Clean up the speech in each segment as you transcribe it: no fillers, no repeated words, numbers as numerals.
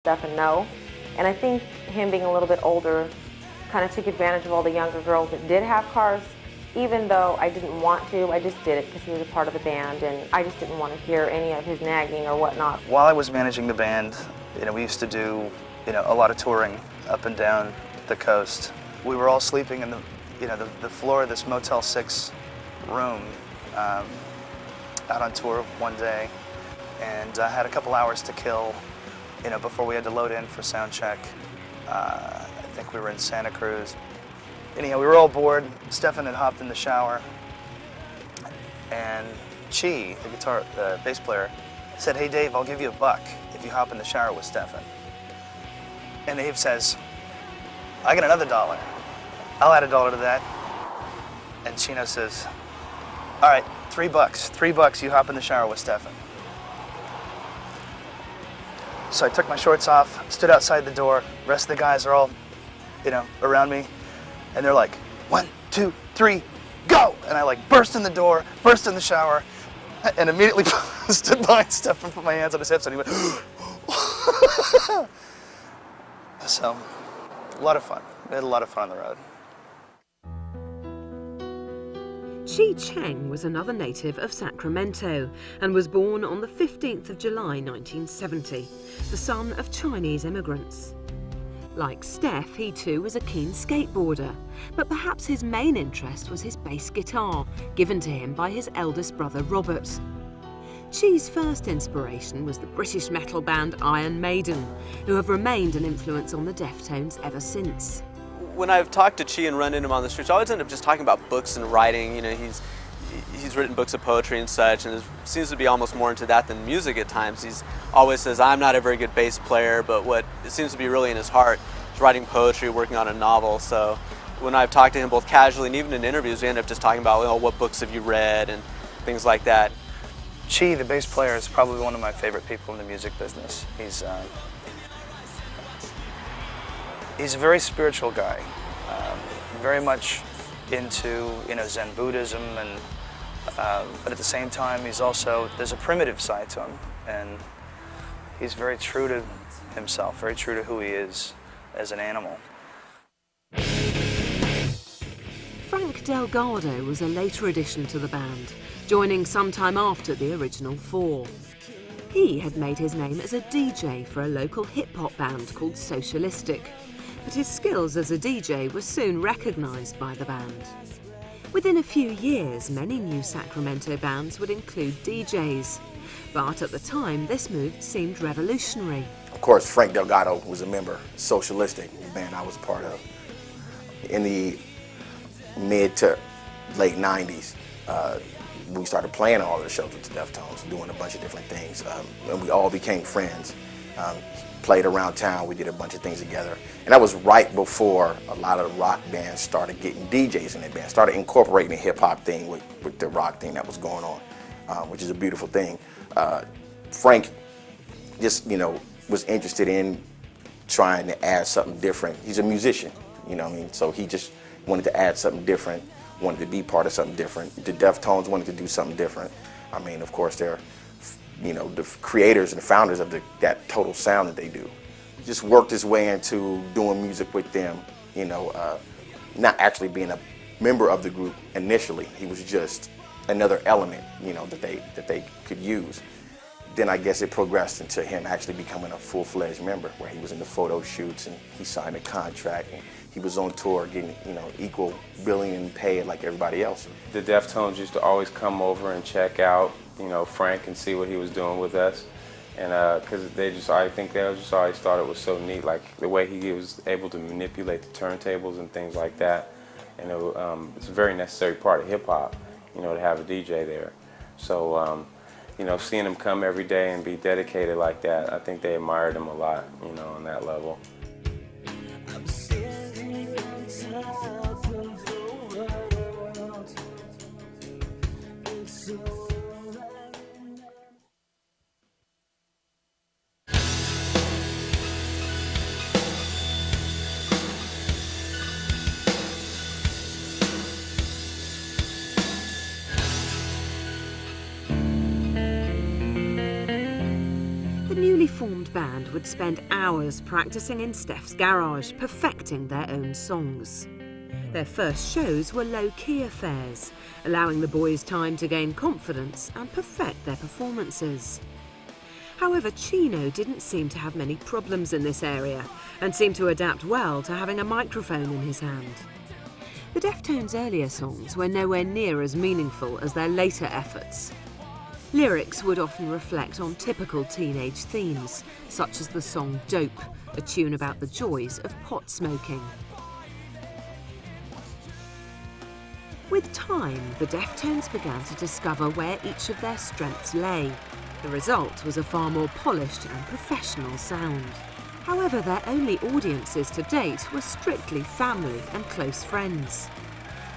Stefan no. And I think him being a little bit older kind of took advantage of all the younger girls that did have cars. Even though I didn't want to, I just did it because he was a part of the band, and I just didn't want to hear any of his nagging or whatnot. While I was managing the band, we used to do, a lot of touring up and down the coast. We were all sleeping in the floor of this Motel 6 room out on tour one day, and I had a couple hours to kill, before we had to load in for sound check. I think we were in Santa Cruz. Anyhow, we were all bored. Stefan had hopped in the shower, and Chi, the bass player, said, "Hey Dave, I'll give you $1 if you hop in the shower with Stefan." And Dave says, "I got another $1. I'll add $1 to that." And Chino says, "All right, $3. $3 you hop in the shower with Stefan." So I took my shorts off, stood outside the door. The rest of the guys are all, around me. And they're like, 1, 2, 3, go! And I burst in the door, burst in the shower, and immediately stood behind Stefan, put my hands on his hips, and he went, So, a lot of fun. We had a lot of fun on the road. Chi Cheng was another native of Sacramento and was born on the 15th of July 1970, the son of Chinese immigrants. Like Steph, he too was a keen skateboarder, but perhaps his main interest was his bass guitar, given to him by his eldest brother Robert. Chi's first inspiration was the British metal band Iron Maiden, who have remained an influence on the Deftones ever since. When I've talked to Chi and run into him on the streets, I always end up just talking about books and writing. He's written books of poetry and such, and seems to be almost more into that than music at times. He always says, "I'm not a very good bass player," but what it seems to be really in his heart is writing poetry, working on a novel. So when I've talked to him both casually and even in interviews, we end up just talking about, what books have you read and things like that. Chi, the bass player, is probably one of my favorite people in the music business. He's a very spiritual guy, very much into Zen Buddhism, and but at the same time there's a primitive side to him, and he's very true to himself, very true to who he is as an animal. Frank Delgado was a later addition to the band, joining sometime after the original four. He had made his name as a DJ for a local hip-hop band called Socialistic, but his skills as a DJ were soon recognised by the band. Within a few years, many new Sacramento bands would include DJs, but at the time this move seemed revolutionary. Of course, Frank Delgado was a member of Socialistic, the band I was a part of. In the mid to late 90s, we started playing all of the shows with the Deftones, doing a bunch of different things, and we all became friends. Played around town, we did a bunch of things together. And that was right before a lot of the rock bands started getting DJs in their band, started incorporating the hip hop thing with the rock thing that was going on, which is a beautiful thing. Frank just, was interested in trying to add something different. He's a musician, so he just wanted to add something different, wanted to be part of something different. The Deftones wanted to do something different. Of course, they're the creators and the founders of that total sound that they do. Just worked his way into doing music with them, not actually being a member of the group initially. He was just another element, that they could use. Then I guess it progressed into him actually becoming a full-fledged member, where he was in the photo shoots and he signed a contract and he was on tour getting, equal billing and paid like everybody else. The Deftones used to always come over and check out, Frank, and see what he was doing with us. And because I think they just always thought it was so neat, like the way he was able to manipulate the turntables and things like that. And it's a very necessary part of hip hop, to have a DJ there. So, seeing him come every day and be dedicated like that, I think they admired him a lot, on that level. formed band would spend hours practicing in Steph's garage, perfecting their own songs. Their first shows were low-key affairs, allowing the boys time to gain confidence and perfect their performances. However, Chino didn't seem to have many problems in this area and seemed to adapt well to having a microphone in his hand. The Deftones' earlier songs were nowhere near as meaningful as their later efforts. Lyrics would often reflect on typical teenage themes, such as the song Dope, a tune about the joys of pot smoking. With time, the Deftones began to discover where each of their strengths lay. The result was a far more polished and professional sound. However, their only audiences to date were strictly family and close friends.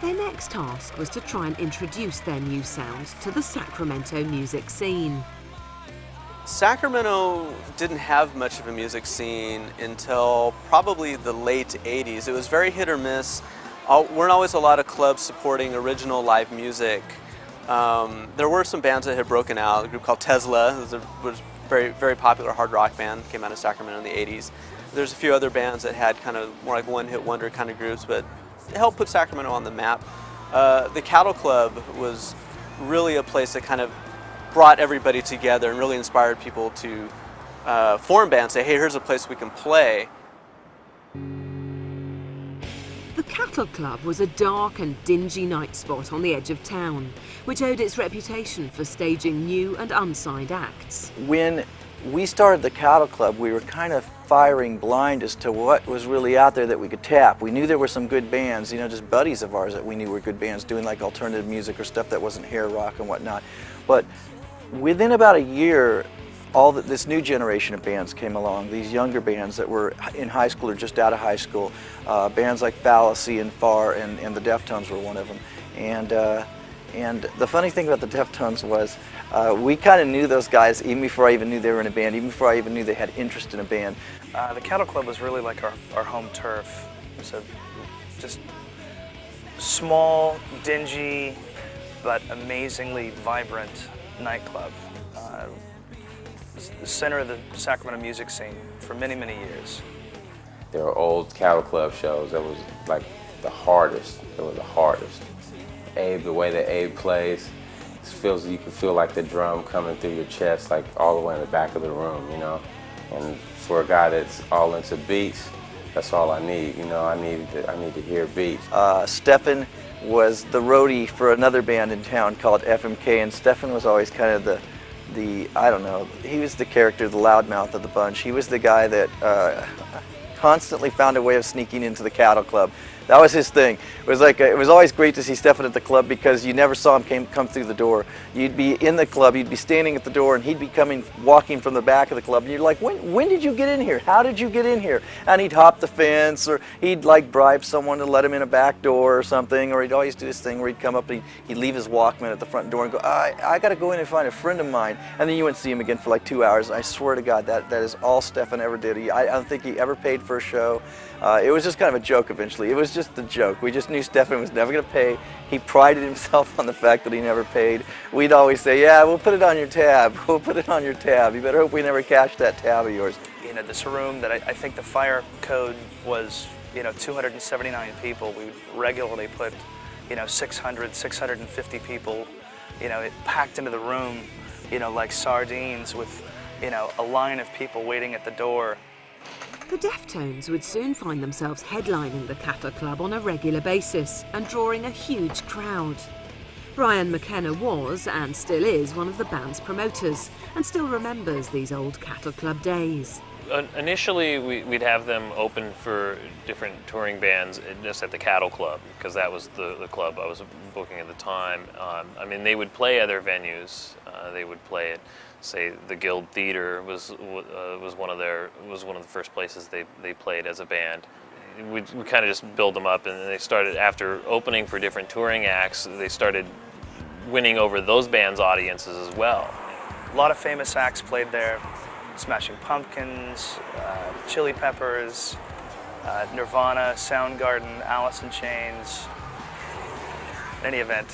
Their next task was to try and introduce their new sound to the Sacramento music scene. Sacramento didn't have much of a music scene until probably the late 80s. It was very hit or miss. Weren't always a lot of clubs supporting original live music. There were some bands that had broken out. A group called Tesla was a very, very popular hard rock band, came out of Sacramento in the 80s. There's a few other bands that had kind of more like one-hit wonder kind of groups, but it helped put Sacramento on the map. The Cattle Club was really a place that kind of brought everybody together and really inspired people to form bands, say, hey, here's a place we can play. The Cattle Club was a dark and dingy night spot on the edge of town, which owed its reputation for staging new and unsigned acts. When we started the Cattle Club, we were kind of firing blind as to what was really out there that we could tap. We knew there were some good bands, you know, just buddies of ours that we knew were good bands doing like alternative music or stuff that wasn't hair rock and whatnot. But within about a year, this new generation of bands came along, these younger bands that were in high school or just out of high school. Bands like Fallacy and Far and the Deftones were one of them. And the funny thing about the Deftones was we kind of knew those guys even before I even knew they were in a band, even before I even knew they had interest in a band. The Cattle Club was really like our home turf. It's a just small, dingy, but amazingly vibrant nightclub. The center of the Sacramento music scene for many, many years. There were old Cattle Club shows that was like the hardest. They were the hardest. Abe, the way that Abe plays, you can feel like the drum coming through your chest, like all the way in the back of the room, you know. And for a guy that's all into beats, that's all I need. You know, I need to hear beats. Stefan was the roadie for another band in town called FMK, and Stefan was always kind of the I don't know, he was the character, the loudmouth of the bunch. He was the guy that constantly found a way of sneaking into the Cattle Club. That was his thing. It was like it was always great to see Stefan at the club because you never saw him come through the door. You'd be in the club, you'd be standing at the door, and he'd be walking from the back of the club, and you're like, when did you get in here? How did you get in here? And he'd hop the fence, or he'd like bribe someone to let him in a back door or something, or he'd always do this thing where he'd come up and he'd leave his Walkman at the front door and go, I got to go in and find a friend of mine, and then you wouldn't see him again for like 2 hours. I swear to God, that is all Stefan ever did. I don't think he ever paid for a show. It was just kind of a joke eventually. It was just a joke. We just knew Stefan was never going to pay. He prided himself on the fact that he never paid. We'd always say, yeah, we'll put it on your tab. We'll put it on your tab. You better hope we never cash that tab of yours. You know, this room that I think the fire code was, 279 people. We would regularly put, 600, 650 people, it packed into the room, like sardines with, a line of people waiting at the door. The Deftones would soon find themselves headlining the Cattle Club on a regular basis and drawing a huge crowd. Brian McKenna was, and still is, one of the band's promoters and still remembers these old Cattle Club days. Initially, we'd have them open for different touring bands just at the Cattle Club, because that was the club I was booking at the time. I mean, they would play other venues. They would play at, say, the Guild Theater was one of the first places they played as a band. We kind of just build them up, and they started, after opening for different touring acts, they started winning over those bands' audiences as well. A lot of famous acts played there. Smashing Pumpkins, Chili Peppers, Nirvana, Soundgarden, Alice in Chains. In any event,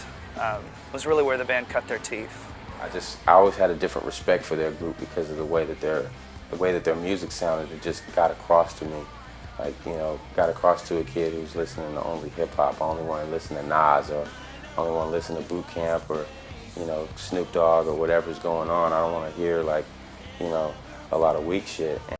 was really where the band cut their teeth. I always had a different respect for their group because of the way that the way that their music sounded, it just got across to me. Like, you know, got across to a kid who's listening to only hip hop, only want to listen to Nas, or only want to listen to Boot Camp, or, you know, Snoop Dogg, or whatever's going on. I don't want to hear, like, you know, a lot of weak shit.